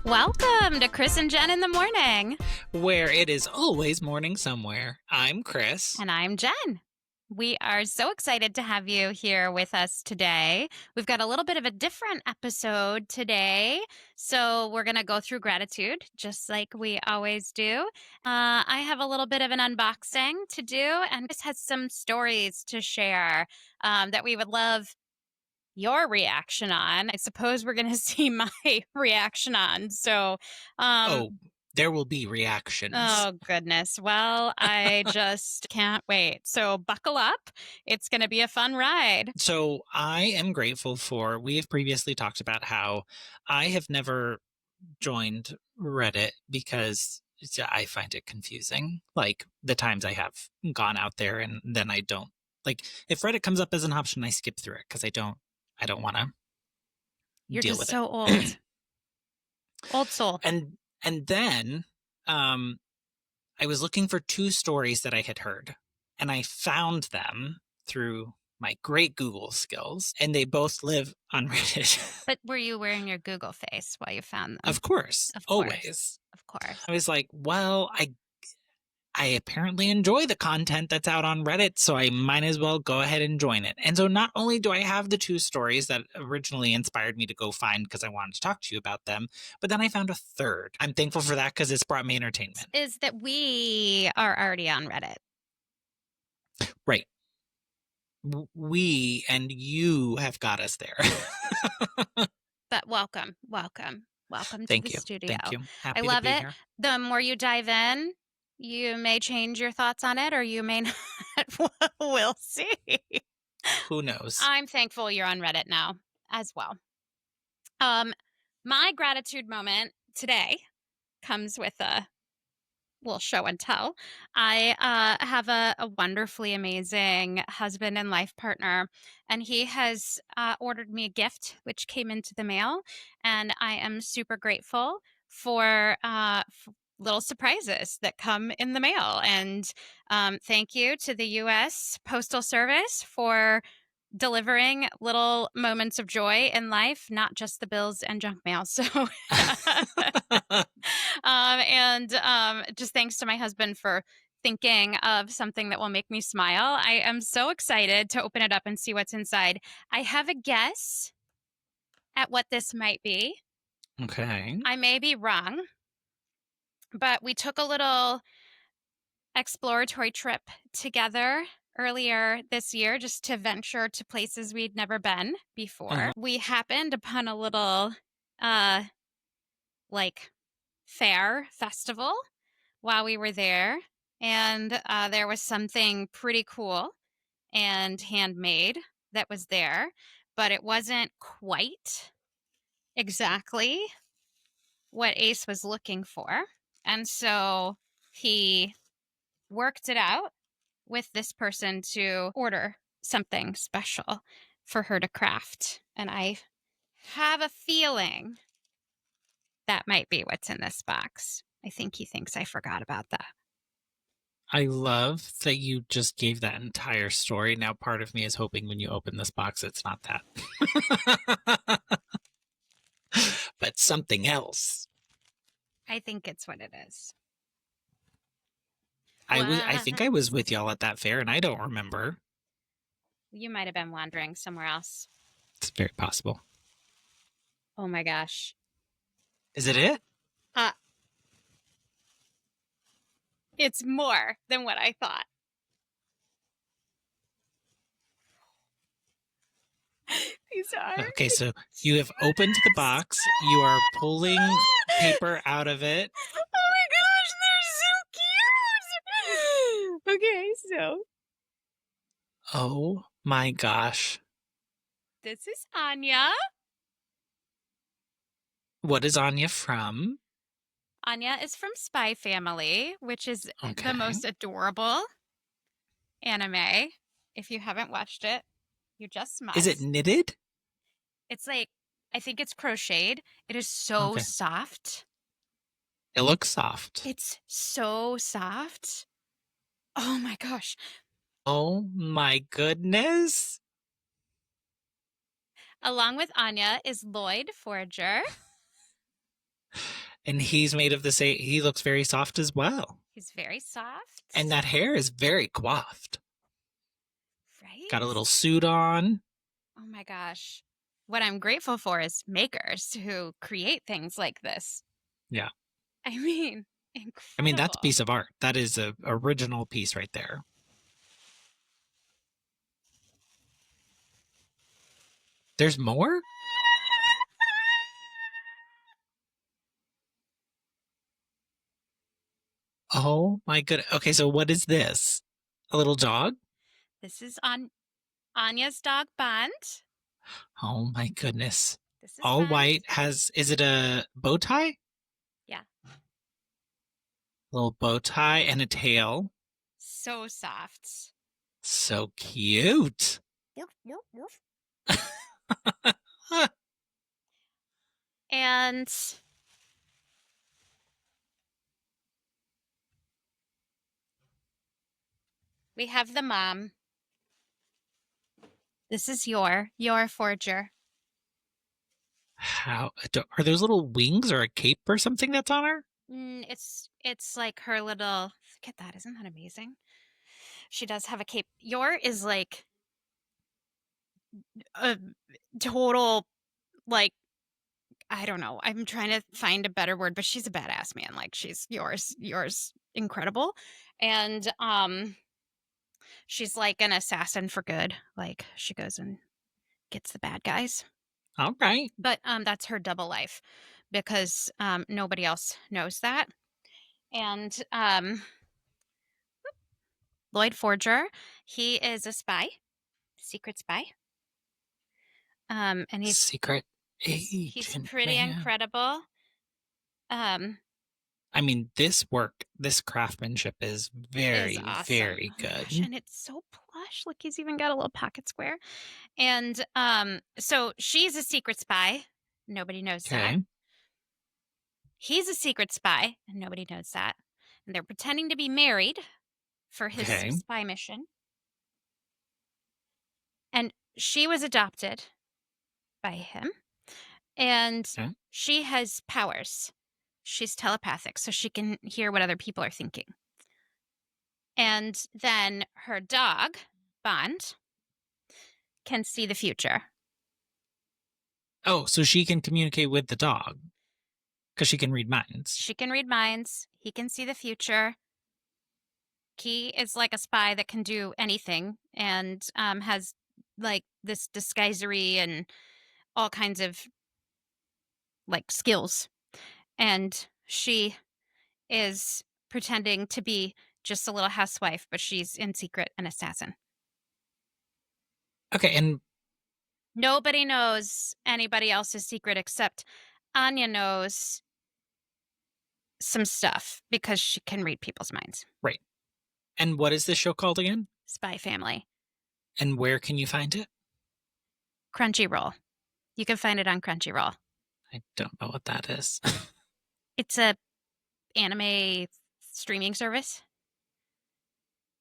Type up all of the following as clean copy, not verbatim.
Welcome to Chris and Jen in the morning. Where it is always morning somewhere. I'm Chris. And I'm Jen. We are so excited to have you here with us today. We've got a little bit of a different episode today. So we're going to go through gratitude just like we always do. I have a little bit of an unboxing to do, and Chris has some stories to share that we would love your reaction on. I suppose we're going to see my reaction on. So, there will be reactions. Oh, goodness. Well, I just can't wait. So buckle up. It's going to be a fun ride. So I am grateful for, we have previously talked about how I have never joined Reddit because I find it confusing. Like the times I have gone out there and then I don't. Like if Reddit comes up as an option, I skip through it because I don't want to deal with it. You're just so old. Old soul. And then I was looking for two stories that I had heard, and I found them through my great Google skills, and they both live on Reddit. But were you wearing your Google face while you found them? Of course. Always. Of course. I was like, well, I apparently enjoy the content that's out on Reddit, so I might as well go ahead and join it. And so not only do I have the two stories that originally inspired me to go find because I wanted to talk to you about them, but then I found a third. I'm thankful for that because it's brought me entertainment. Is that we are already on Reddit. Right. We and you have got us there. But welcome to the studio. Thank you. Happy I love to be it. here. The more you dive in, you may change your thoughts on it, or you may not. We'll see. Who knows? I'm thankful you're on Reddit now as well. My gratitude moment today comes with a little show and tell. I have a wonderfully amazing husband and life partner, and he has ordered me a gift, which came into the mail, and I am super grateful for little surprises that come in the mail. And thank you to the U.S. Postal Service for delivering little moments of joy in life, not just the bills and junk mail. So, just thanks to my husband for thinking of something that will make me smile. I am so excited to open it up and see what's inside. I have a guess at what this might be. Okay. I may be wrong, but we took a little exploratory trip together earlier this year just to venture to places we'd never been before. Uh-huh. We happened upon a little fair festival while we were there, and there was something pretty cool and handmade that was there, but it wasn't quite exactly what Ace was looking for. And so he worked it out with this person to order something special for her to craft. And I have a feeling that might be what's in this box. I think he thinks I forgot about that. I love that you just gave that entire story. Now part of me is hoping when you open this box, it's not that. But something else. I think it's what it is. I think I was with y'all at that fair, and I don't remember. You might have been wandering somewhere else. It's very possible. Oh my gosh. Is it it? It's more than what I thought. These are. Okay, so you have opened the box. You are pulling paper out of it. Oh my gosh, they're so cute. Okay, so. Oh my gosh. This is Anya. What is Anya from? Anya is from Spy Family, which is Okay. the most adorable anime. If you haven't watched it, you just must. Is it knitted? It's like, I think it's crocheted. It is so soft. It looks soft. It's so soft. Oh my gosh. Oh my goodness. Along with Anya is Lloyd Forger. And he's made of the same, he looks very soft as well. He's very And soft, that hair is very coiffed. Got a right? little suit on. Oh my gosh. What I'm grateful for is makers who create things like this. Yeah. I mean, I mean, that's a incredible. piece of art. That is a original piece right there. There's more? Oh my goodness. Okay, so what is this? A little dog? This is on Anya's dog Bond. Oh my goodness. This is All Bond. white has, is it a bow tie? Yeah. Little bow tie and a tail. So soft. So cute. Woof, woof, woof. Huh. And we have the mom. This is your forger. How are those little wings or a cape or something that's on her? It's like her little. Look at that! Isn't that amazing? She does have a cape. Your is like a total like I don't know. I'm trying to find a better word, but she's a badass, man. Like she's yours incredible. And she's like an assassin for good. Like she goes and gets the bad guys. All right. But that's her double life because nobody else knows that. And Lloyd Forger, he is a spy, secret spy. And Secret he's agent pretty man. incredible. Um, I mean, this work, this craftsmanship is it is very, awesome. very Oh my gosh, good. and it's so plush. Look, he's even got a little pocket square. And so she's a secret spy. Nobody knows that. Okay. He's a secret spy, and nobody knows that. And they're pretending to be married for his Okay. spy mission. And she was adopted by him, and Okay. she has powers. She's telepathic, so she can hear what other people are thinking. And then her dog, Bond, can see the future. Oh, so she can communicate with the dog because she can read minds. She can read minds. He can see the future. He is like a spy that can do anything and has like this disguisery and all kinds of like skills. And she is pretending to be just a little housewife, but she's in secret an assassin. Okay, and Nobody knows anybody else's secret except Anya knows some stuff because she can read people's minds. right. And what is this show called again? Spy Family. And where can you find it? Crunchyroll. You can find it on Crunchyroll. I don't know what that is. It's a anime streaming service.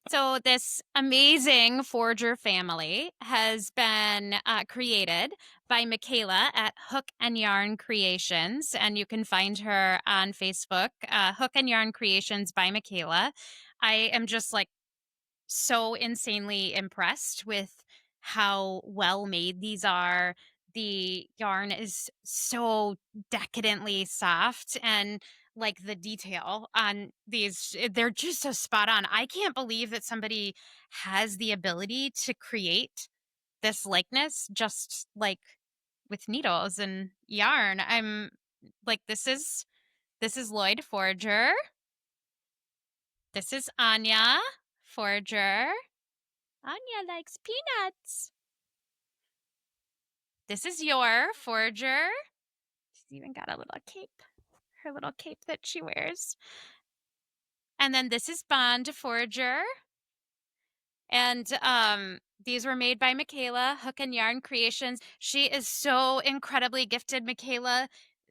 So this amazing forger family has been created by Michaela at Hook and Yarn Creations, and you can find her on Facebook, Hook and Yarn Creations by Michaela. I am just like so insanely impressed with how well made these are. The yarn is so decadently soft and like the detail on these they're just so spot on. I can't believe that somebody has the ability to create this likeness just like with needles and yarn. I'm like this is Lloyd Forger. This is Anya Forger. Anya likes peanuts. This is your Forger. She's even got a little cape, her little cape that she wears. And then this is Bond Forger. And these were made by Michaela, Hook and Yarn Creations. She is so incredibly gifted, Michaela.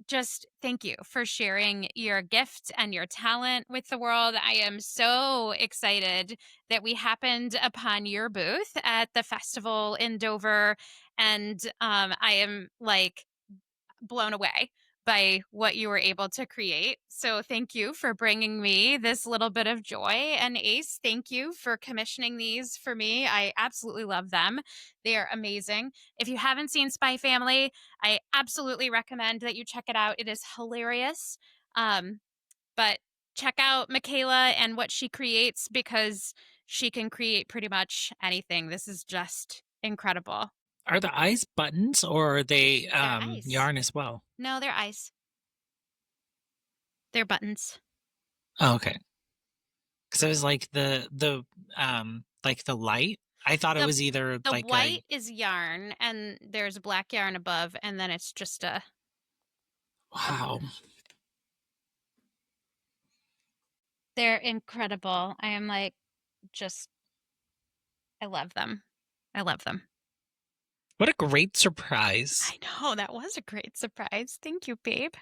Just thank you for sharing your gift and your talent with the world. I am so excited that we happened upon your booth at the festival in Dover. And I am like blown away by what you were able to create. So thank you for bringing me this little bit of joy. And Ace, thank you for commissioning these for me. I absolutely love them. They are amazing. If you haven't seen Spy Family, I absolutely recommend that you check it out. It is hilarious. But check out Michaela and what she creates because she can create pretty much anything. This is just incredible. Are the eyes buttons or are they They're ice. yarn as well? No, they're ice. They're buttons. Oh, okay. Because I was like like the light. I thought it The was either the like a white is yarn and there's black yarn above and then it's just a wow. they're incredible. I am like just I love them. I love them. What a great surprise. I know that was a great surprise. Thank you, babe.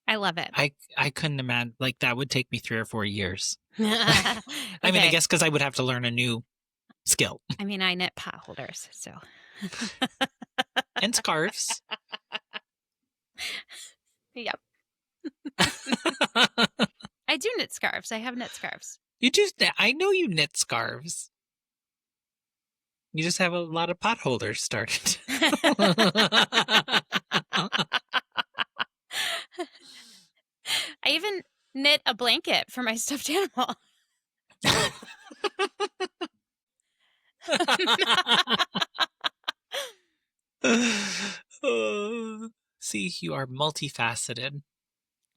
I love it. I couldn't imagine like that would take me 3 or 4 years. I mean, I Okay. guess because I would have to learn a new skill. I mean, I knit pot holders, so And scarves. yep. I do knit scarves. I have knit scarves. You do I know you knit scarves. You just have a lot of pot holders started. I even knit a blanket for my stuffed animal. See, you are multifaceted.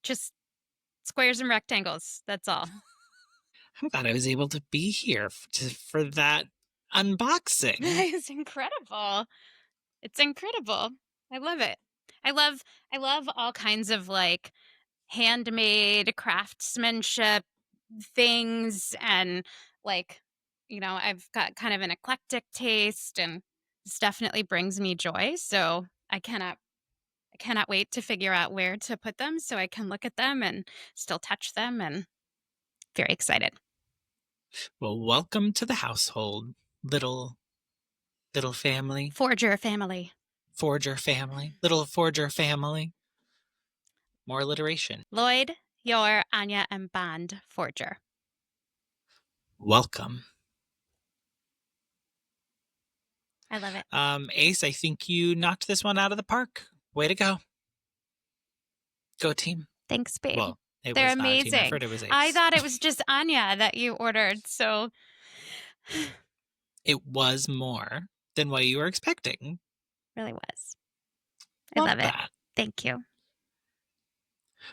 Just squares and rectangles. That's all. I'm glad I was able to be here for that unboxing. It's incredible. It's incredible. I love it. I love all kinds of like handmade craftsmanship things and like I've got kind of an eclectic taste and this definitely brings me joy. So I cannot wait to figure out where to put them so I can look at them and still touch them and very excited. Well, welcome to the household, little family, Forger family. forger family, little forger family. More alliteration. Lloyd, your Anya and Bond Forger. Welcome. I love it. Ace, I think you knocked this one out of the park. Way to go. Go team. Thanks, babe. Well, it They're was not a team amazing. effort, it was Ace. I thought it was just Anya that you ordered, so it was more than what you were expecting. really was. I love it. That. Thank you.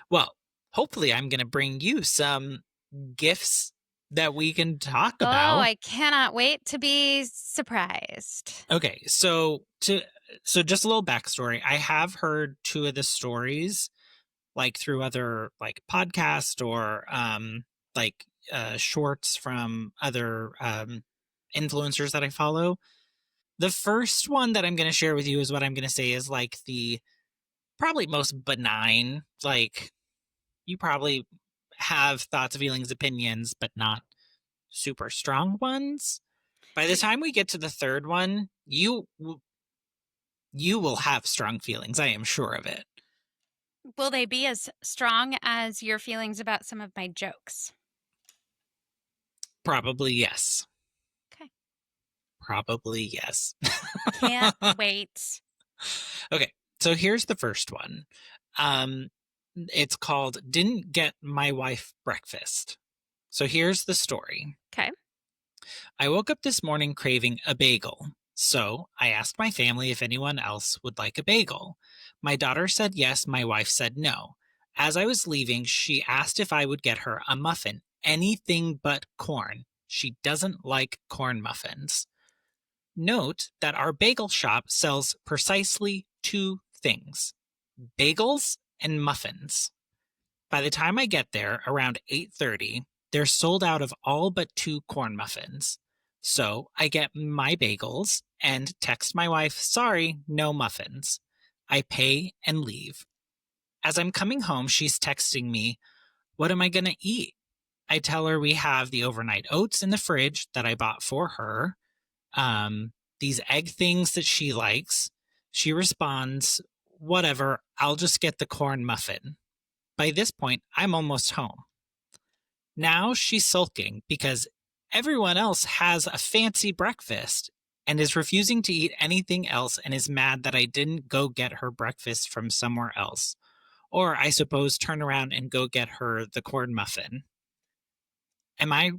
Well, hopefully I'm going to bring you some gifts that we can talk about. Oh, I cannot wait to be surprised. Okay, so just a little backstory. I have heard 2 of the stories like through other like podcasts or like shorts from other influencers that I follow. The first one that I'm going to share with you is what I'm going to say is like the probably most benign, like you probably have thoughts, feelings, opinions, but not super strong ones. By the time we get to the third one, you will have strong feelings. I am sure of it. Will they be as strong as your feelings about some of my jokes? Probably yes. Okay. Probably yes. Can't wait. Okay, so here's the first one. It's called Didn't Get My Wife Breakfast. So here's the story. Okay. I woke up this morning craving a bagel. So I asked my family if anyone else would like a bagel. My daughter said yes, my wife said no. As I was leaving, she asked if I would get her a muffin, anything but corn. She doesn't like corn muffins. Note that our bagel shop sells precisely 2 things: bagels and muffins. By the time I get there, around 8:30, they're sold out of all but 2 corn muffins. So I get my bagels and text my wife, sorry, no muffins. I pay and leave. As I'm coming home, she's texting me, what am I going to eat? I tell her we have the overnight oats in the fridge that I bought for her. These egg things that she likes. She responds, whatever, I'll just get the corn muffin. By this point, I'm almost home. Now she's sulking because everyone else has a fancy breakfast and is refusing to eat anything else and is mad that I didn't go get her breakfast from somewhere else. Or I suppose turn around and go get her the corn muffin. Am I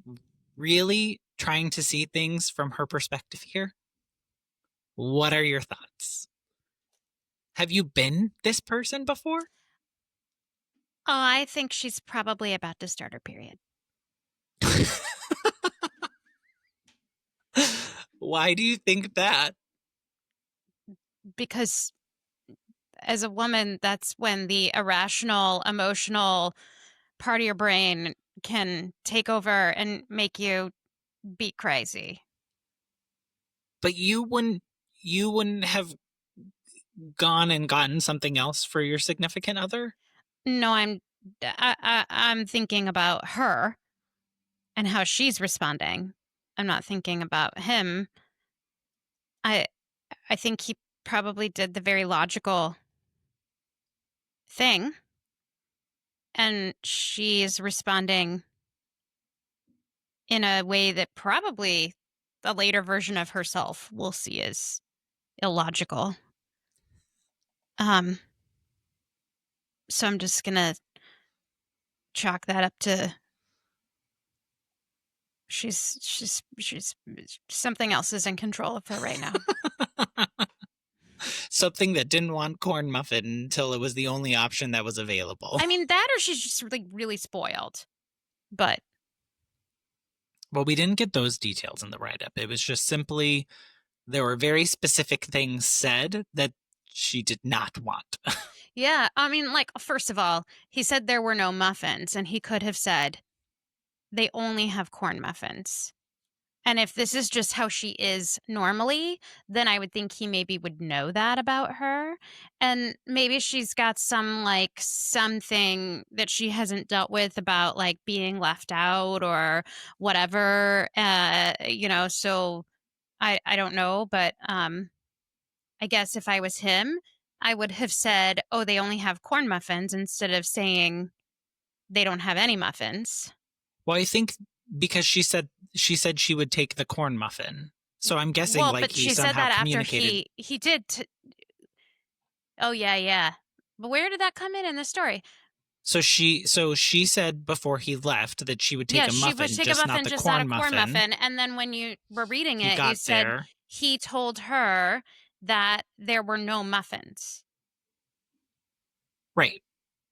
really trying to see things from her perspective here? What are your thoughts? Have you been this person before? Oh, I think she's probably about to start her period. Why do you think that? Because as a woman, that's when the irrational, emotional part of your brain can take over and make you be crazy. But you wouldn't have gone and gotten something else for your significant other? No, I'm thinking about her and how she's responding. I'm not thinking about him. I I think he probably did the very logical thing, and she's responding in a way that probably the later version of herself will see as illogical. Um, so I'm just gonna chalk that up to she's something else is in control of her right now. Something that didn't want corn muffin until it was the only option that was available. I mean that, or she's just like really spoiled. But Well, we didn't get those details in the write up. It was just simply there were very specific things said that she did not want. yeah, I mean, like first of all, he said there were no muffins, and he could have said they only have corn muffins. And if this is just how she is normally, then I would think he maybe would know that about her. And maybe she's got some like something that she hasn't dealt with about like being left out or whatever. So I don't know, but I guess if I was him, I would have said, "Oh, they only have corn muffins," instead of saying they don't have any muffins. Well, I think because she said she would take the corn muffin. So I'm guessing Well, like but he she said somehow that after communicated. he did oh, yeah, yeah. But where did that come in the story? So she said before he left that she would take Yeah, a she would muffin, take a just not muffin, the just not a corn corn muffin. muffin, and then when you were reading He it, you got said there. he told her that there were no muffins. Right.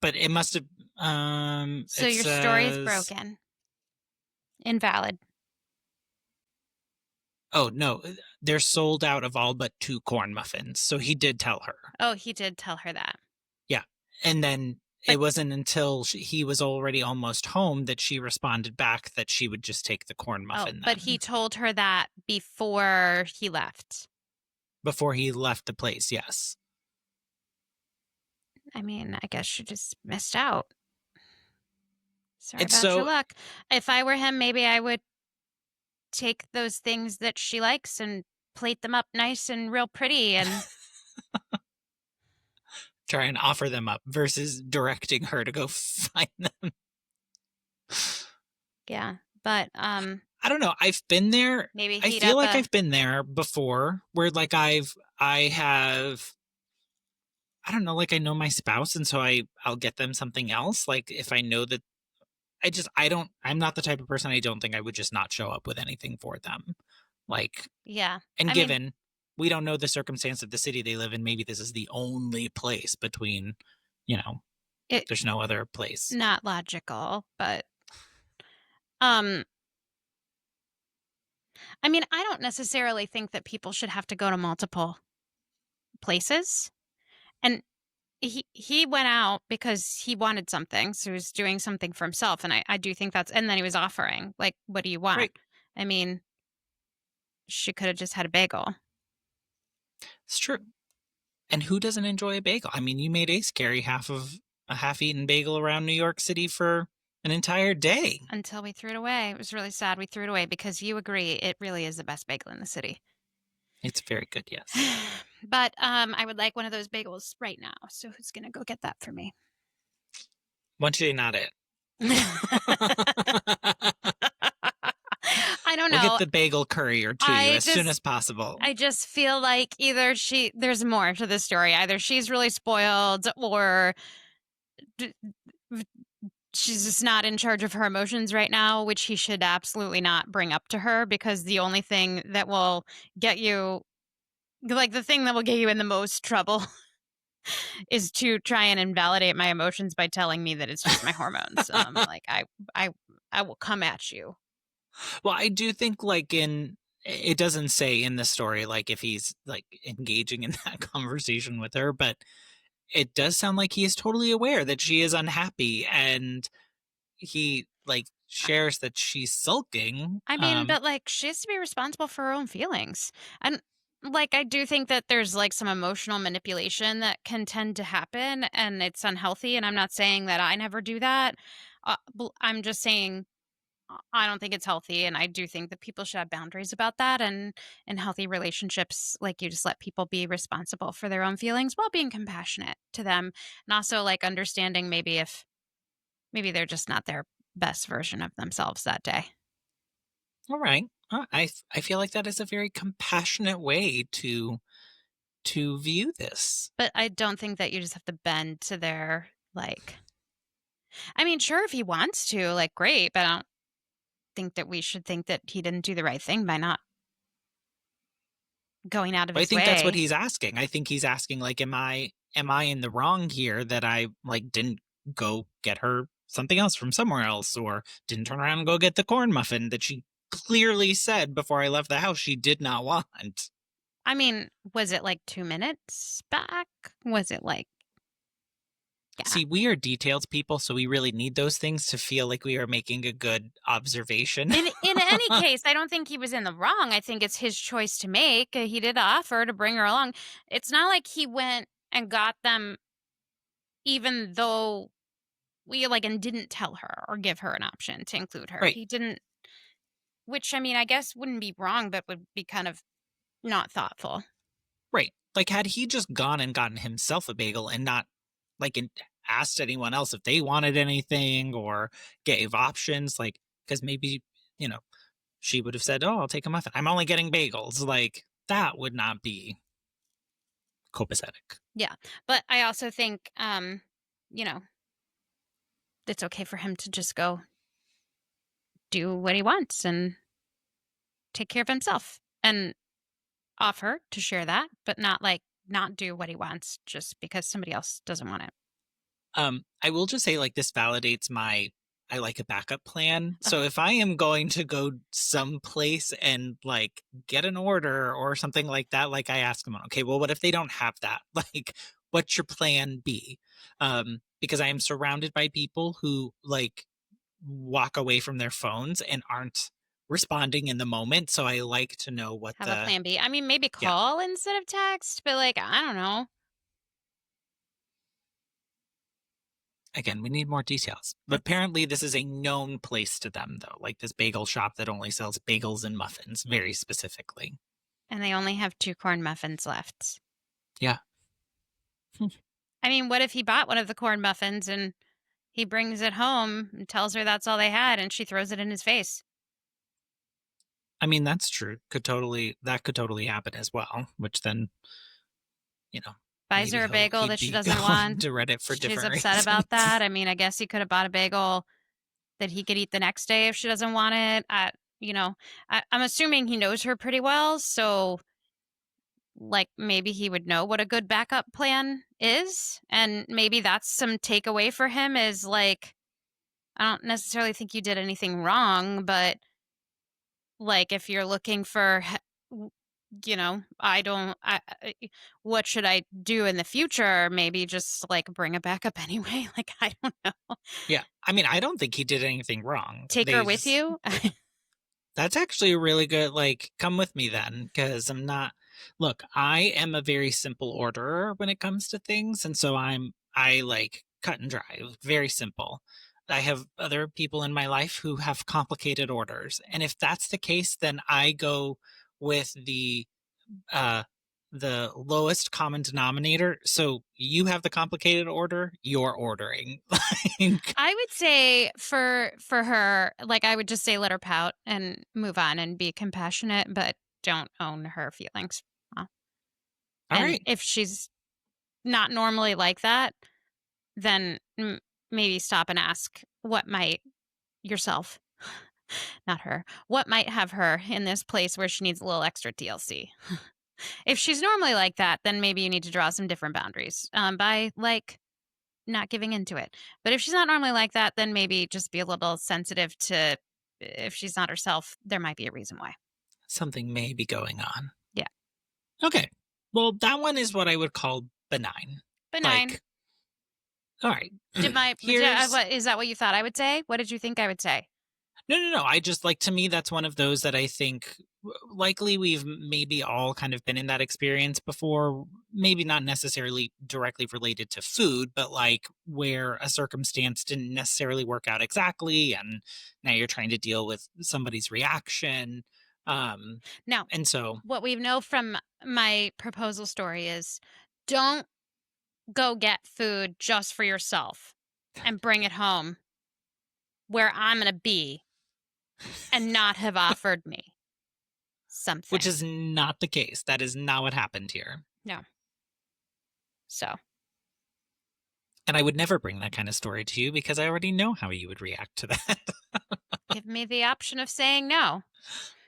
But it must have So it your story is says broken. Invalid. oh no, they're sold out of all but two corn muffins. So he did tell her. Oh, he did tell her that. Yeah. And then But it wasn't until he was already almost home that she responded back that she would just take the corn oh, muffin but he then. told her that before he left. Before he left the place, yes. I mean, I guess she just missed out. Sorry It's about your so luck. If I were him, maybe I would take those things that she likes and plate them up nice and real pretty and try and offer them up versus directing her to go find them. yeah. But I don't know. I've been there. maybe I heat feel up like a I've been there before where like I have I don't know, like I know my spouse and so I'll get them something else. Like if I know that I'm not the type of person I don't think I would just not show up with anything for them. Like yeah. and I mean, given we don't know the circumstance of the city they live in, maybe this is the only place between, you know, it there's no other place. not logical, but um I mean, I don't necessarily think that people should have to go to multiple places. And he went out because he wanted something, so he was doing something for himself, and I do think that's and then he was offering, like, "What do you want?" Right. I mean, she coulda just had a bagel. It's true. And who doesn't enjoy a bagel? I mean, you made Ace carry half of a half-eaten bagel around New York City for an entire day. Until we threw it away. It was really sad we threw it away because you agree it really is the best bagel in the city. It's very good, yes. But I would like one of those bagels right now. So who's gonna go get that for me? One day, not it. I don't We'll get know. the bagel courier to you I as soon just as possible. I just feel like either there's more to the story. Either she's really spoiled or d- she's just not in charge of her emotions right now, which he should absolutely not bring up to her because the only thing that will get you, like the thing that will get you in the most trouble is to try and invalidate my emotions by telling me that it's just my hormones. Like I I will come at you. Well, I do think like it doesn't say in the story like if he's like engaging in that conversation with her, but it does sound like he is totally aware that she is unhappy and he like shares that she's sulking. I mean, but like she has to be responsible for her own feelings. And like I do think that there's like some emotional manipulation that can tend to happen and it's unhealthy and I'm not saying that I never do that. I'm just saying I don't think it's healthy and I do think that people should have boundaries about that and in healthy relationships like you just let people be responsible for their own feelings while being compassionate to them and also like understanding maybe if maybe they're just not their best version of themselves that day. All right. I feel like that is a very compassionate way to view this. But I don't think that you just have to bend to their like I mean, sure if he wants to, like great, but I don't think that we should think that he didn't do the right thing by not going out of But I his think that's what way. he's asking. I think he's asking like am I in the wrong here that I like didn't go get her something else from somewhere else or didn't turn around and go get the corn muffin that she clearly said before I left the house she did not want. I mean, was it like 2 minutes back? Was it like yeah. See, we are details people, so we really need those things to feel like we are making a good observation. In any case, I don't think he was in the wrong. I think it's his choice to make. He did offer to bring her along. It's not like he went and got them even though we like and didn't tell her or give her an option to include her. Right, He didn't which I mean, I guess wouldn't be wrong, but would be kind of not thoughtful. right. Like had he just gone and gotten himself a bagel and not like asked anyone else if they wanted anything or gave options, like because maybe you know she would have said, "Oh, I'll take a muffin. I'm only getting bagels." Like that would not be copacetic. Yeah. But I also think you know, it's okay for him to just go do what he wants and take care of himself and offer to share that, but not like not do what he wants just because somebody else doesn't want it. I will just say, like, this validates my I like a backup plan. Ugh, So if I am going to go someplace and like get an order or something like that, like I ask them, okay, well, what if they don't have that? Like, what's your plan B? Because I am surrounded by people who like walk away from their phones and aren't responding in the moment. So I like to know what have a the plan B. I mean, maybe yeah. call instead of text, but like I don't know. Again, we need more details. But That's apparently, this is a known place to them, though, like this bagel shop that only sells bagels and muffins, very specifically. and they only have 2 corn muffins left. Yeah. I mean, what if he bought one of the corn muffins and he brings it home and tells her that's all they had and she throws it in his face? I mean, that's true. That could totally happen as well, which then, you know, Buys maybe her a bagel he'd that she be doesn't going want. to Reddit for She's different upset about reasons. that. I mean, I guess he could have bought a bagel that he could eat the next day if she doesn't want it. You know, I'm assuming he knows her pretty well, so like maybe he would know what a good backup plan is, and maybe that's some takeaway for him is like I don't necessarily think you did anything wrong, but like if you're looking for you know, I don't what should I do in the future? Maybe just like bring a backup anyway. Like I don't know. Yeah. I mean, I don't think he did anything wrong. Take her with you? That's actually a really good, like, come with me then, because I'm not, look, I am a very simple orderer when it comes to things. And so I like cut and dry, very simple. I have other people in my life who have complicated orders. And if that's the case, then I go with the, uh, the lowest common denominator. So you have the complicated order, you're ordering. Like, I would say for her, like, I would just say let her pout and move on and be compassionate, but don't own her feelings. Uh, all And right, if she's not normally like that, then maybe stop and ask what might yourself, not her, what might have her in this place where she needs a little extra TLC. If she's normally like that, then maybe you need to draw some different boundaries by like not giving into it. But if she's not normally like that, then maybe just be a little sensitive to if she's not herself, there might be a reason why. something may be going on. Yeah. Okay. Well, that one is what I would call benign. Benign. Like, all right, here's What is that what you thought I would say? What did you think I would say? no, no, no. I just like to me, that's one of those that I think likely we've maybe all kind of been in that experience before. Maybe not necessarily directly related to food, but like where a circumstance didn't necessarily work out exactly. And now you're trying to deal with somebody's reaction. Um, Now, and so, what we know from my proposal story is don't go get food just for yourself and bring it home where I'm going to be and not have offered me which something. is not the case. That is not what happened here. No. So, And I would never bring that kind of story to you because I already know how you would react to that. give me the option of saying no.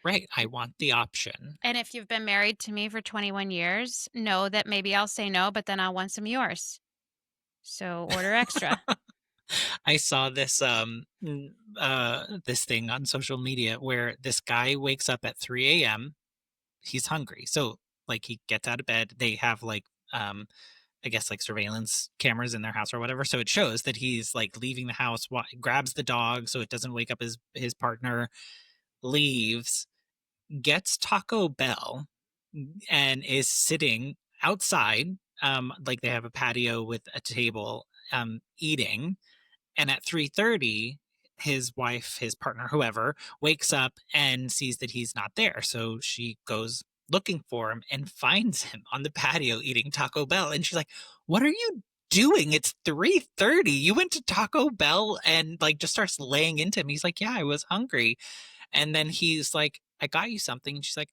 Right. I want the option. And if you've been married to me for 21 years, know that maybe I'll say no, but then I'll want some yours. So order extra. I saw this this thing on social media where this guy wakes up at 3 a.m. He's hungry. So like he gets out of bed. They have like I guess like surveillance cameras in their house or whatever. So it shows that he's like leaving the house, grabs the dog so it doesn't wake up his partner, leaves, gets Taco Bell, and is sitting outside. Like they have a patio with a table, eating. And at 3:30, his wife, his partner, whoever, wakes up and sees that he's not there. So she goes looking for him and finds him on the patio eating Taco Bell. And she's like, "What are you doing? It's 3:30. You went to Taco Bell," and like just starts laying into him. He's like, "Yeah, I was hungry." And then he's like, "I got you something." And she's like,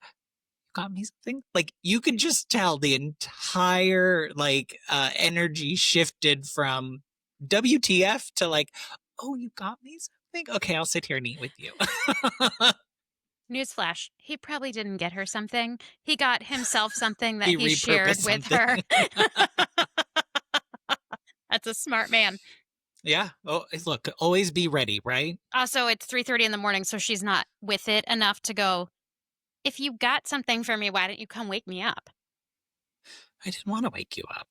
got me something? Like you could just tell the entire like energy shifted from WTF to like, oh, you got me something? Okay, I'll sit here and eat with you. Newsflash, he probably didn't get her something. He got himself something that He he repurposed shared with something. her. That's a smart man. Yeah. Oh, look, always be ready, right? Also, it's 3:30 in the morning, so she's not with it enough to go, if you got something for me, why don't you come wake me up? I didn't want to wake you up.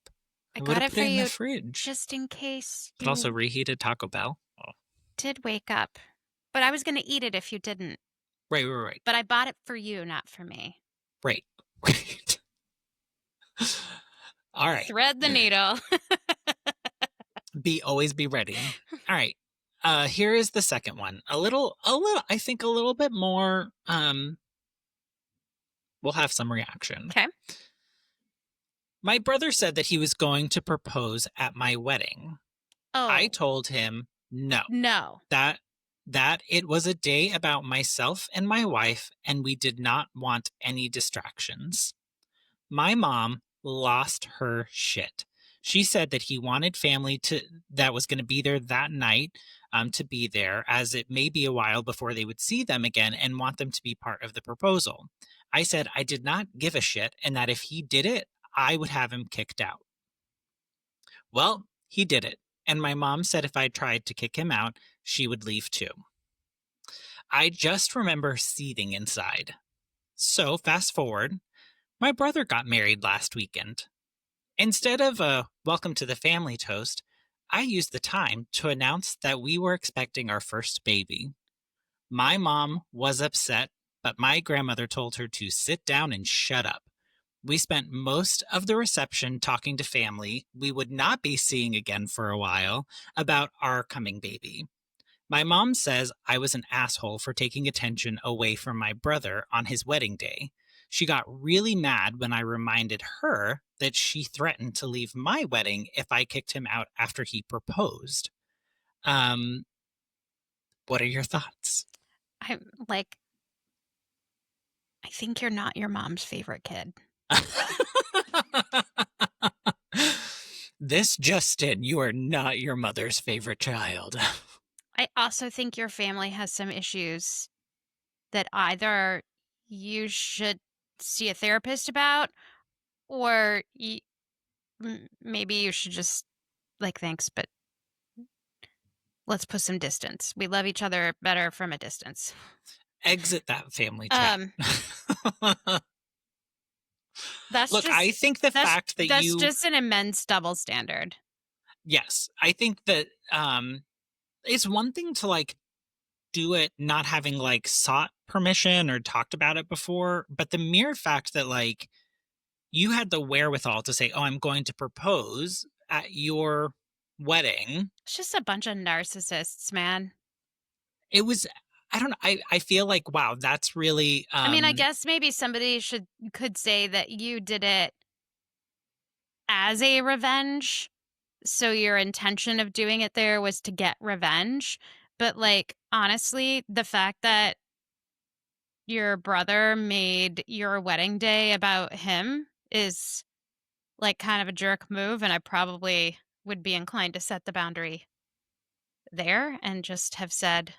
I I would got have it put for it in the you fridge, just in case but also you reheated Taco Bell. Oh, did wake up. But I was going to eat it if you didn't. right, right, right, But I bought it for you, not for me. right, right. All right. Thread the needle. Always be ready. All right. Here is the second one. A little I think a little bit more we'll have some reaction. Okay. My brother said that he was going to propose at my wedding. I Oh, told him no. no. That that it was a day about myself and my wife and we did not want any distractions. My mom lost her shit. She said that he wanted family to that was going to be there that night, to be there, as it may be a while before they would see them again and want them to be part of the proposal. I said I did not give a shit and that if he did it, I would have him kicked out. Well, he did it. And my mom said if I tried to kick him out, she would leave too. I just remember seething inside. So, fast forward, my brother got married last weekend. Instead of a welcome to the family toast, I used the time to announce that we were expecting our first baby. My mom was upset, but my grandmother told her to sit down and shut up. We spent most of the reception talking to family we would not be seeing again for a while about our coming baby. My mom says I was an asshole for taking attention away from my brother on his wedding day. She got really mad when I reminded her that she threatened to leave my wedding if I kicked him out after he proposed. Um, what are your thoughts? I'm like, I think you're not your mom's favorite kid. This just in, you are not your mother's favorite child. I also think your family has some issues that either you should see a therapist about, or maybe you should just, like, thanks, but let's put some distance. We love each other better from a distance. Exit that family chat. Um, that's Look, I just think the that's fact that that's you, just an immense double standard. yes, I think that it's one thing to like do it not having like sought permission or talked about it before, but the mere fact that like you had the wherewithal to say, "Oh, I'm going to propose at your wedding." It's just a bunch of narcissists, man. It was, I don't know, I feel like, wow, that's really, I mean, I guess maybe somebody could say that you did it as a revenge. So your intention of doing it there was to get revenge. But like, honestly, the fact that your brother made your wedding day about him is like kind of a jerk move. And I probably would be inclined to set the boundary there and just have said,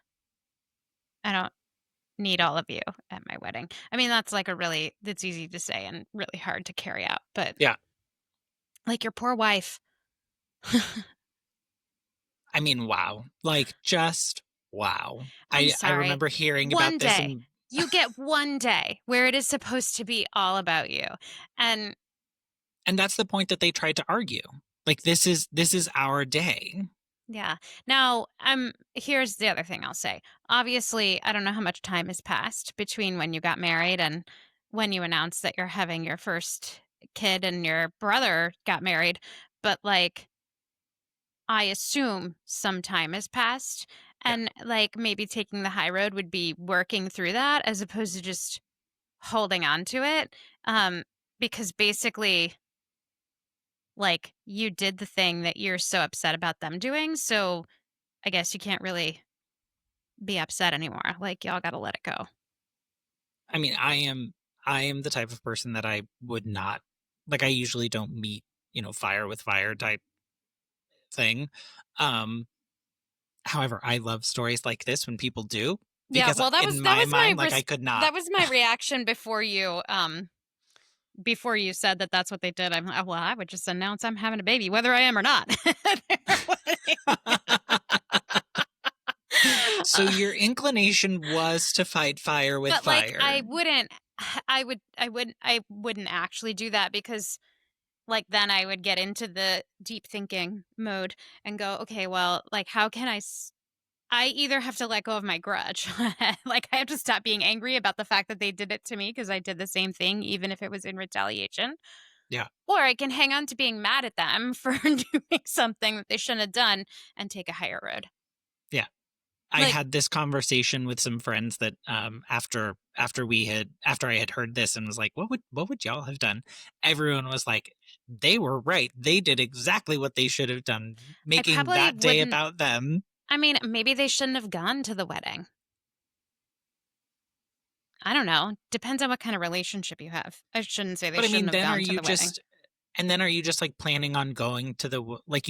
I don't need all of you at my wedding. I mean, that's easy to say and really hard to carry out. But yeah. like your poor wife. I mean, wow. Like, just wow. I'm I sorry. remember hearing One about this day. and You get one day where it is supposed to be all about you. And that's the point that they tried to argue. Like, this is our day. yeah. Now, here's the other thing I'll say. Obviously, I don't know how much time has passed between when you got married and when you announced that you're having your first kid and your brother got married, but like I assume some time has passed, Yeah. and like maybe taking the high road would be working through that as opposed to just holding on to it. Um because basically like you did the thing that you're so upset about them doing, so I guess you can't really be upset anymore. Like y'all got to let it go. I mean, I am the type of person that I would not, like, I usually don't meet, fire with fire type thing. Um, However, I love stories like this when people do, Yeah, because well in that my was my mind, like, I could not. that was my reaction before you said that that's what they did. I'm like, well, I would just announce I'm having a baby whether I am or not. So Uh, your inclination was to fight fire with but like fire. I wouldn't actually do that because like then I would get into the deep thinking mode and go, okay, well, like how can I either have to let go of my grudge. Like I have to stop being angry about the fact that they did it to me because I did the same thing even if it was in retaliation, Yeah, or I can hang on to being mad at them for doing something that they shouldn't have done and take a higher road. yeah. I Like had this conversation with some friends that, after I had heard this and was like, "What would y'all have done?" Everyone was like, "They were right. They did exactly what they should have done, I making probably that day wouldn't about them." I mean, maybe they shouldn't have gone to the wedding. I don't know. Depends on what kind of relationship you have. I shouldn't say they But I mean, shouldn't have then are gone to you the wedding. just and then are you just, like, planning on going to the like,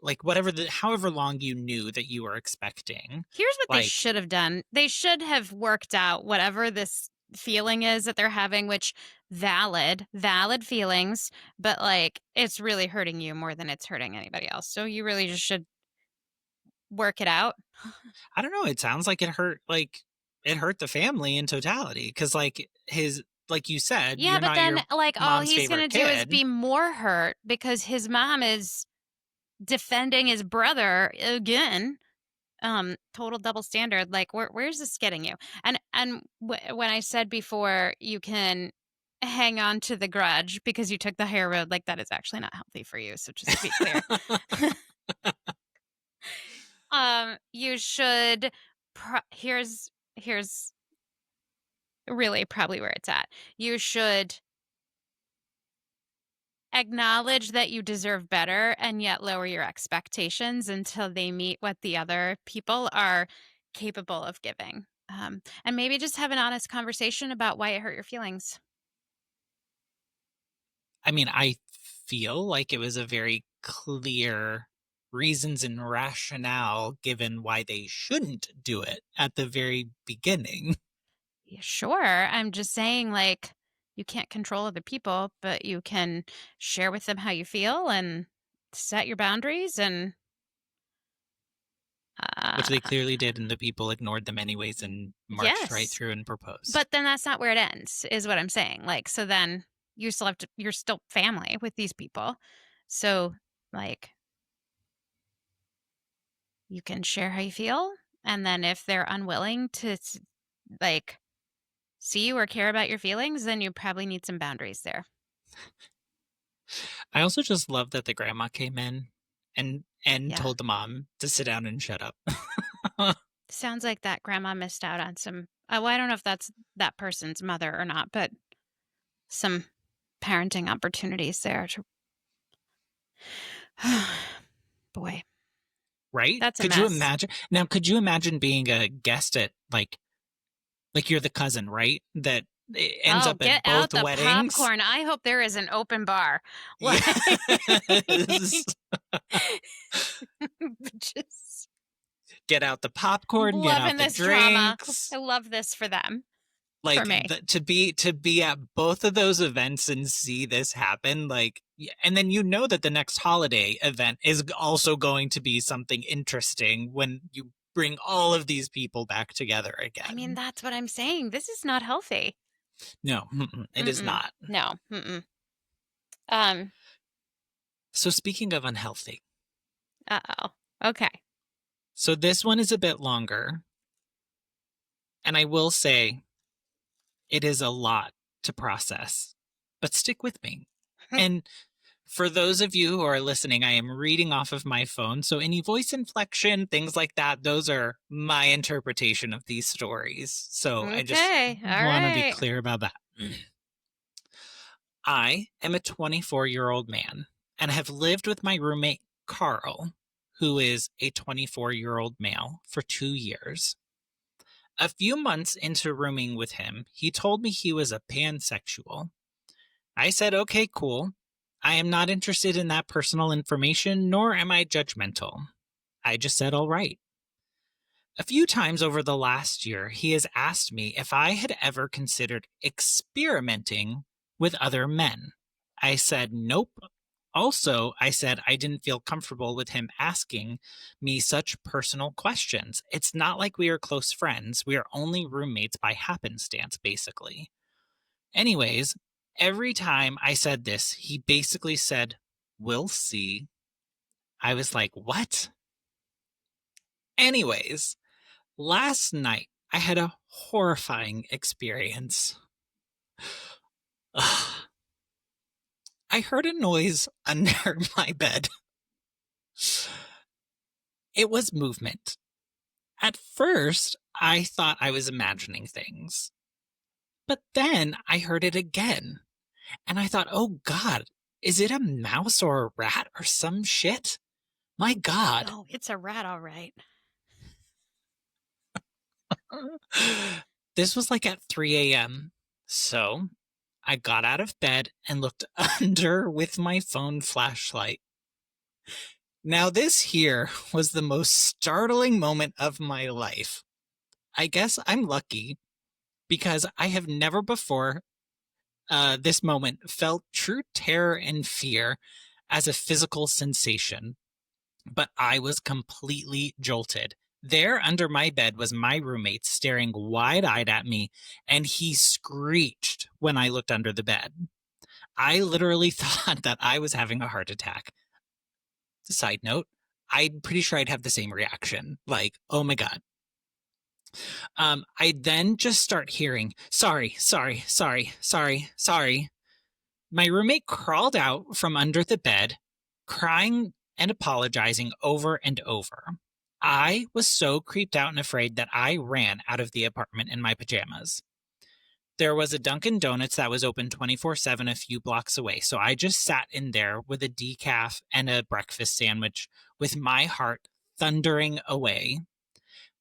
like, whatever the however long you knew that you were expecting, Here's what they like, should have done. They should have worked out whatever this feeling is that they're having, which valid feelings, but like it's really hurting you more than it's hurting anybody else. So you really just should work it out. I don't know, it sounds like, it hurt the family in totality because like, like you said, Yeah, you're but not then your like all mom's he's going to favorite do is kid. be more hurt because his mom is defending his brother again. Total double standard. Like where's this getting you? When I said before you can hang on to the grudge because you took the higher road, like that is actually not healthy for you, so just to be clear. You should here's really probably where it's at. You should acknowledge that you deserve better and yet lower your expectations until they meet what the other people are capable of giving. And maybe just have an honest conversation about why it hurt your feelings. I mean, I feel like it was a very clear reasons and rationale given why they shouldn't do it at the very beginning. Yeah, sure. I'm just saying, like, you can't control other people, but you can share with them how you feel and set your boundaries. And Which they uh, clearly did, and the people ignored them anyways and marched right yes, through and proposed. but then that's not where it ends, is what I'm saying. Like, so then you still have to, you're still family with these people. So, like, you can share how you feel. And then if they're unwilling to, like, see you or care about your feelings, then you probably need some boundaries there. I also just love that the grandma came in and Yeah. told the mom to sit down and shut up. Sounds like that grandma missed out on some, well, I don't know if that's that person's mother or not, but some parenting opportunities there to boy, Right? that's a Could you mess. imagine? Now, could you imagine being a guest at like you're the cousin, right? That ends Oh, up get at out both the weddings. popcorn. I hope there is an open bar. Like Yes. just Get out the popcorn, get out loving the this drama. drinks. I love this for them, for Like me. to be at both of those events and see this happen, and then you know that the next holiday event is also going to be something interesting when you bring all of these people back together I mean, again. that's what I'm saying. This is not healthy. No, it is Mm-mm. not. No. Mm-mm. Um, So speaking of unhealthy, uh-oh. Okay. so this one is a bit longer, and I will say it is a lot to process, but stick with me. And for those of you who are listening, I am reading off of my phone. So any voice inflection, things like that, those are my interpretation of these stories. So I just Okay. All want to be right. clear about that. I am a 24-year-old man and have lived with my roommate, Carl, who is a 24-year-old male, for 2 years. A few months into rooming with him, he told me he was a pansexual. I said, okay, cool. I am not interested in that personal information, nor am I judgmental. I just said, all right. A few times over the last year, he has asked me if I had ever considered experimenting with other men. I said, nope. Also, I said I didn't feel comfortable with him asking me such personal questions. It's not like we are close friends. We are only roommates by happenstance, basically. Anyways, every time I said this, he basically said, we'll see. I was like, what? Anyways, last night I had a horrifying experience. Ugh. I heard a noise under my bed. It was movement. At first, I thought I was imagining things. But then I heard it again. And I thought, oh God, is it a mouse or a rat or some shit? My God. Oh, it's a rat, all right. This was like at 3 a.m. So I got out of bed and looked under with my phone flashlight. Now, this here was the most startling moment of my life. I guess I'm lucky because I have never before this moment felt true terror and fear as a physical sensation, but I was completely jolted. There under my bed was my roommate staring wide eyed at me, and he screeched when I looked under the bed. I literally thought that I was having a heart attack. Side note, I'm pretty sure I'd have the same reaction. Like, oh my God. I then just start hearing, sorry, sorry, sorry, sorry, sorry. My roommate crawled out from under the bed, crying and apologizing over and over. I was so creeped out and afraid that I ran out of the apartment in my pajamas. There was a Dunkin' Donuts that was open 24/7 a few blocks away. So I just sat in there with a decaf and a breakfast sandwich with my heart thundering away.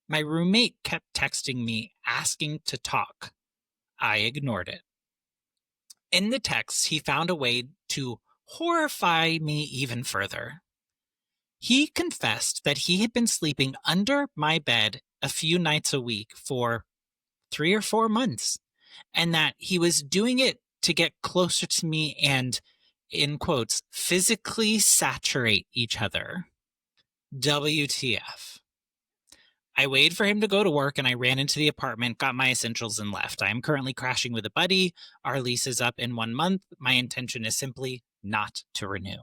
My roommate kept texting me asking to talk. I ignored it. In the text, he found a way to horrify me even further. He confessed that he had been sleeping under my bed a few nights a week for 3 or 4 months, and that he was doing it to get closer to me and, in quotes, physically saturate each other. WTF. I waited for him to go to work and I ran into the apartment, got my essentials, and left. I am currently crashing with a buddy. Our lease is up in 1 month. My intention is simply not to renew.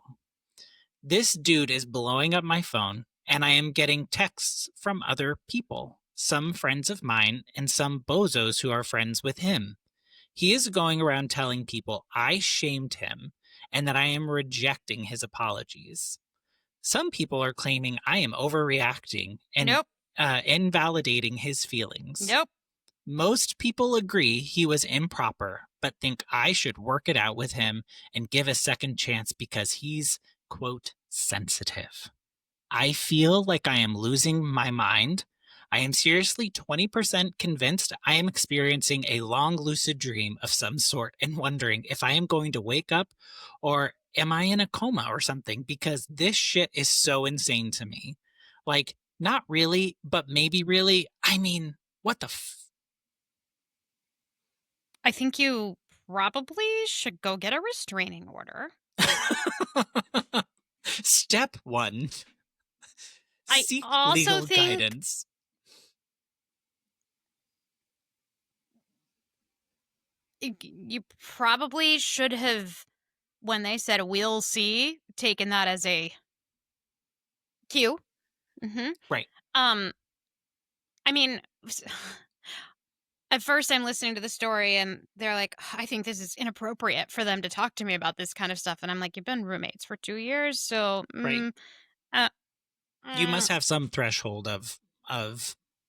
This dude is blowing up my phone, and I am getting texts from other people, some friends of mine, and some bozos who are friends with him. He is going around telling people I shamed him and that I am rejecting his apologies. Some people are claiming I am overreacting and Nope. invalidating his feelings. Nope. Most people agree he was improper, but think I should work it out with him and give a second chance because he's, quote, sensitive. I feel like I am losing my mind. I am seriously 20% convinced I am experiencing a long lucid dream of some sort and wondering if I am going to wake up or am I in a coma or something because this shit is so insane to me. Like, not really, but maybe really. I mean, what the I think you probably should go get a restraining order. Step one, I seek also legal think guidance. you probably should have, when they said "we'll see," taken that as a cue. Hmm. Right. Um, I mean, at first I'm listening to the story and they're like, I think this is inappropriate for them to talk to me about this kind of stuff. And I'm like, you've been roommates for 2 years. So, Right. uh, You must mm, have some threshold of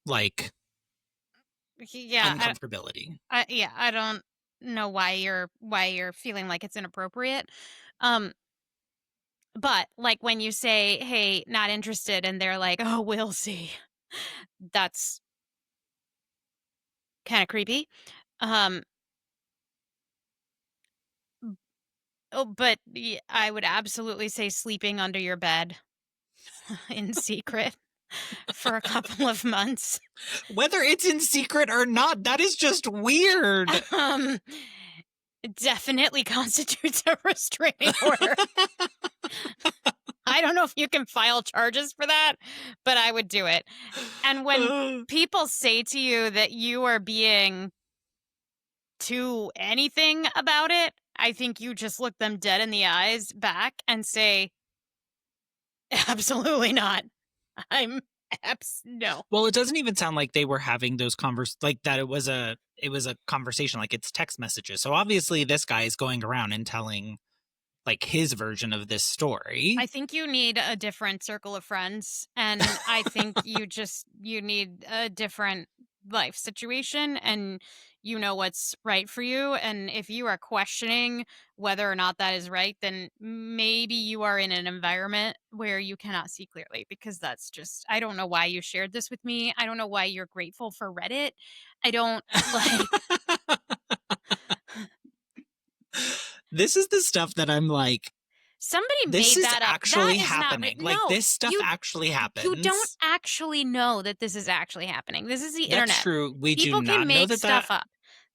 like yeah, uncomfortability. yeah, I don't know why you're feeling like it's inappropriate. Um, but like when you say, hey, not interested, and they're like, oh, we'll see. That's kind of creepy. Um, oh, but I would absolutely say sleeping under your bed in secret for a couple of months. Whether it's in secret or not, that is just weird. Um, definitely constitutes a restraining order. I don't know if you can file charges for that, but I would do it. And when people say to you that you are being too anything about it, I think you just look them dead in the eyes back and say, absolutely not. I'm no. Well, it doesn't even sound like they were having those like that it was a conversation, like it's text messages. So obviously this guy is going around and telling like his version of this story. I think you need a different circle of friends, and I think you need a different life situation, and you know what's right for you. And if you are questioning whether or not that is right, then maybe you are in an environment where you cannot see clearly, because that's just, I don't know why you shared this with me. I don't know why you're grateful for Reddit. I don't like. This is the stuff that I'm like, Somebody this made is that up. That actually is not happening. Like no, this stuff you actually you don't happens. actually know that this is actually happening. This is the That's internet. true. We do People can not know make that stuff that up.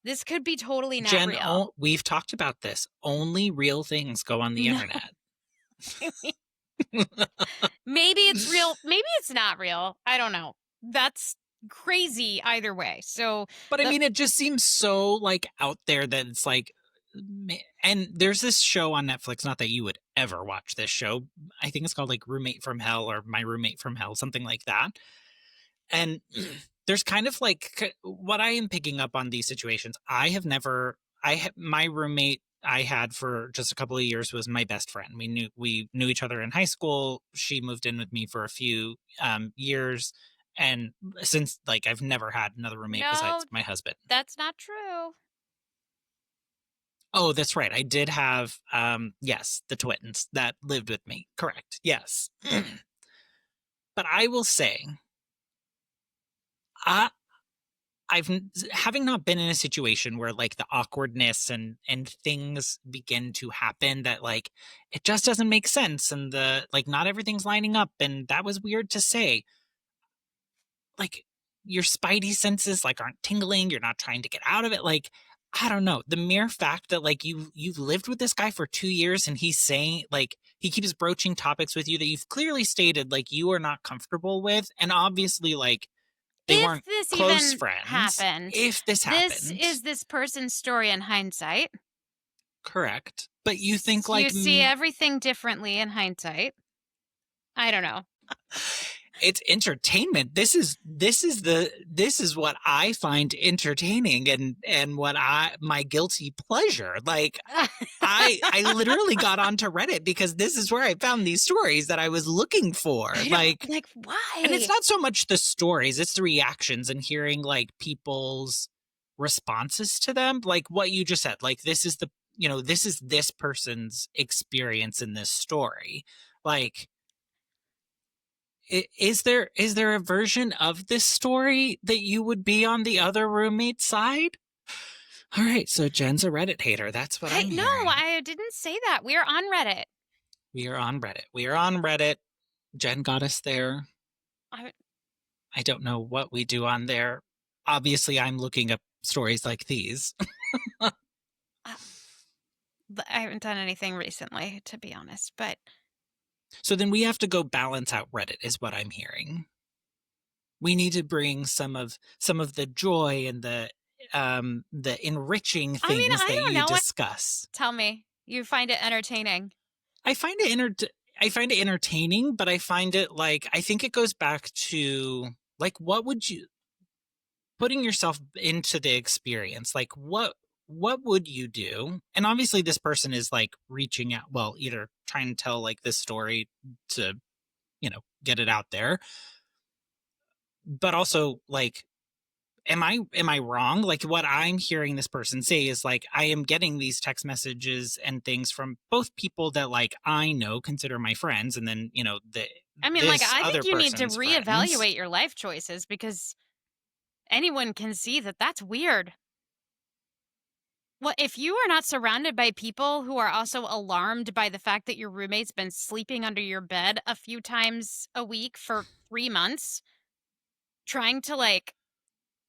This could be totally not Jen, real. we've talked about this. Only real things go on the No. internet. Maybe it's real, maybe it's not real. I don't know. That's crazy either way. So But I the mean, it just seems so like out there that it's like, and there's this show on Netflix. Not that you would ever watch this show. I think it's called like Roommate from Hell or My Roommate from Hell, something like that. And there's kind of like what I am picking up on these situations. I have never, my roommate I had for just a couple of years was my best friend. We knew each other in high school. She moved in with me for a few years, and since like I've never had another roommate no, besides my husband. that's not true. Oh, that's right. I did have, yes, the twins that lived with me. Correct. Yes. But I will say, I, having not been in a situation where like the awkwardness and things begin to happen that like it just doesn't make sense and the like not everything's lining up and that was weird to say. Like your spidey senses like aren't tingling, you're not trying to get out of it. Like I don't know. The mere fact that like you've lived with this guy for 2 years and he's saying like he keeps broaching topics with you that you've clearly stated like you are not comfortable with and obviously like they If weren't this close even friends. happened, If this this happened, is this person's story in hindsight. correct. But you think You like see everything differently in hindsight. I don't know. it's entertainment. This is what I find entertaining and what I my guilty pleasure. Like I literally got onto Reddit because this is where I found these stories that I was looking for. I don't Like like and it's why? not so much the stories, it's the reactions and hearing like people's responses to them. Like what you just said. Like this is the this is this person's experience in this story. Like is there a version of this story that you would be on the other roommate's side? All right, so Jen's a Reddit hater. That's what I I'm no, hearing. I didn't say that. We're on Reddit. We are on Reddit. We are on Reddit. Jen got us there. I, I don't know what we do on there. Obviously, I'm looking up stories like these. I I haven't done anything recently, to be honest. But So then we have to go balance out Reddit, is what I'm hearing. We need to bring some of the joy and the enriching I mean, things I that don't you know what. discuss. Tell me, you find it entertaining. I find it I find it entertaining, but I find it like I think it goes back to like what would you putting yourself into the experience, like what would you do? And obviously this person is like reaching out, well, either trying to tell like this story to, get it out there, but also like am I wrong? Like what I'm hearing this person say is like I am getting these text messages and things from both people that like I know consider my friends and then, I mean, like, this I other think you need to person's friends. reevaluate your life choices because anyone can see that that's weird. Well, if you are not surrounded by people who are also alarmed by the fact that your roommate's been sleeping under your bed a few times a week for 3 months, trying to, like,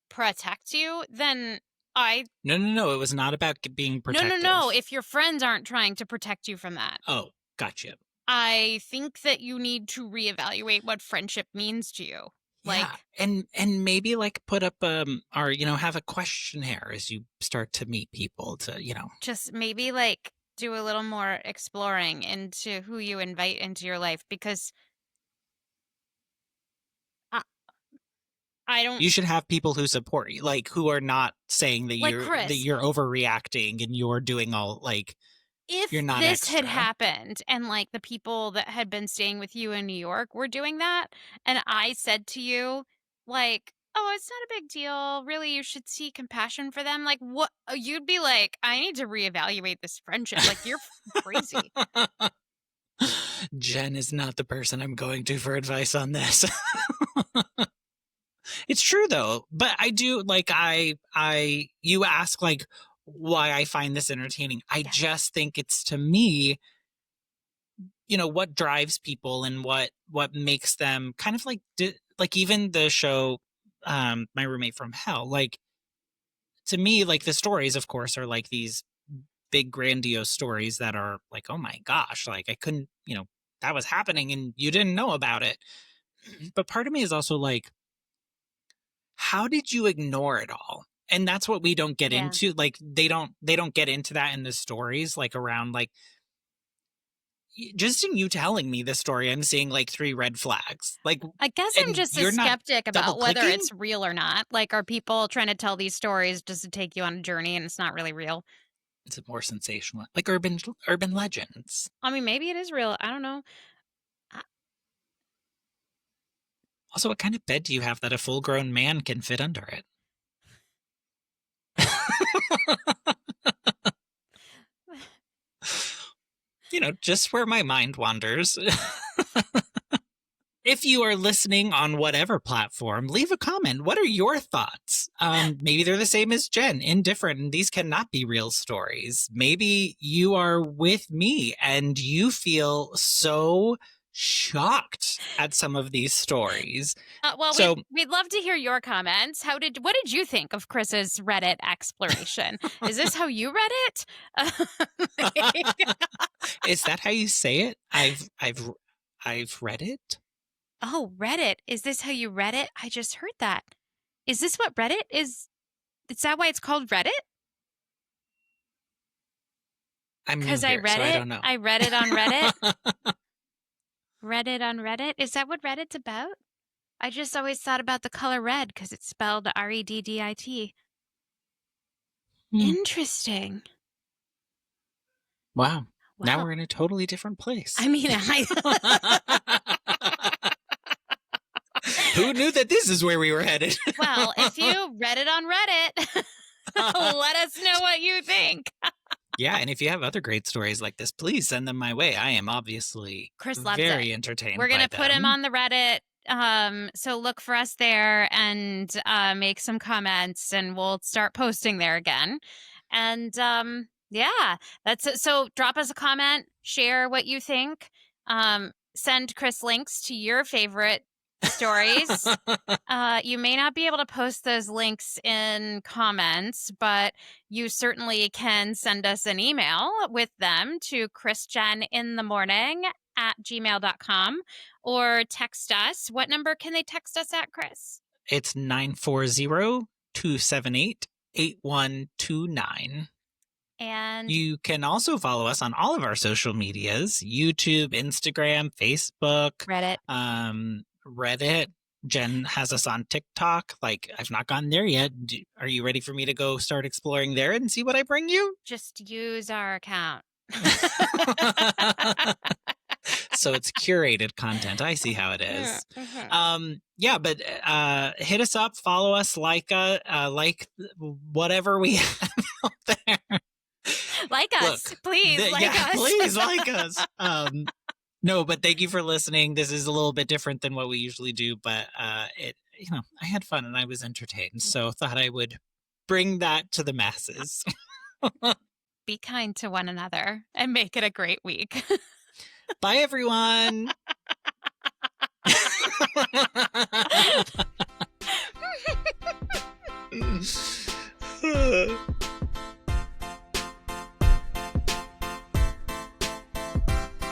protect you, then I No, no, no. It was not about being no, no, no, protective. if your friends aren't trying to protect you from that. Oh, gotcha. I think that you need to reevaluate what friendship means to you. Yeah, Like, and maybe like put up or have a questionnaire as you start to meet people to just maybe, like, do a little more exploring into who you invite into your life because I I don't you should have people who support you, like who are not saying like, that Chris, you're overreacting and you're doing all like you're if not this had extra. happened and, like, the people that had been staying with you in New York were doing that, and I said to you, like, "Oh, it's not a big deal. Really, you should see compassion for them." Like, what you'd be like, "I need to reevaluate this friendship." Like, "You're crazy." Jen is not the person I'm going to for advice on this. It's true though, but I do like I you ask like why I find this entertaining. I Yes. just think it's to me, what drives people and what makes them kind of like like even the show My Roommate from Hell, like to me like the stories of course are like these big grandiose stories that are like, oh my gosh, like I couldn't, that was happening and you didn't know about it. But part of me is also like, how did you ignore it all? And that's what we don't get Yeah. into. Like they don't get into that in the stories, like around like just in you telling me this story, I'm seeing like three red flags. Like I guess I'm and just a you're not skeptic double about whether clicking? it's real or not. Like, are people trying to tell these stories just to take you on a journey and it's not really real? Is it more sensational? Like urban legends. I mean, maybe it is real. I don't know. I, Also, what kind of bed do you have that a full grown man can fit under it? just where my mind wanders. If you are listening on whatever platform, leave a comment. What are your thoughts? Maybe they're the same as Jen, indifferent, and these cannot be real stories. Maybe you are with me and you feel so shocked at some of these stories. Well, So we'd love to hear your comments. What did you think of Chris's Reddit exploration? Is this how you read it? is that how you say it? I've read it. Oh, Reddit. Is this how you read it? I just heard that. Is this what Reddit is? Is that why it's called Reddit? I'm new Because I here, read so I it. don't know. I read it on Reddit. Reddit on Reddit. Is that what Reddit's about? I just always thought about the color red because it's spelled Reddit. Hmm. Interesting. Wow. Now Well, we're in a totally different place. I mean, Who knew that this is where we were headed? well, if you read it on Reddit, let us know what you think. Yeah, and if you have other great stories like this, please send them my way. I am obviously Chris loves very it. entertained. We're gonna by put him them. on the Reddit. So look for us there and make some comments, and we'll start posting there again. And yeah, that's it. So drop us a comment, share what you think. Send Chris links to your favorite stories. You may not be able to post those links in comments, but you certainly can send us an email with them to chrisjeninthemorning@gmail.com or text us. What number can they text us at, Chris? It's 940-278-8129. And You can also follow us on all of our social medias: YouTube, Instagram, Facebook, Reddit. Reddit. Jen has us on TikTok. Like, I've not gotten there yet. Are you ready for me to go start exploring there and see what I bring you? Just use our account. So it's curated content. I see how it is. Yeah, but hit us up, follow us, like whatever we have out there. Like us, Look, please. Us. Please like us. No, but thank you for listening. This is a little bit different than what we usually do, but I had fun and I was entertained, so thought I would bring that to the masses. Be kind to one another and make it a great week. Bye, everyone.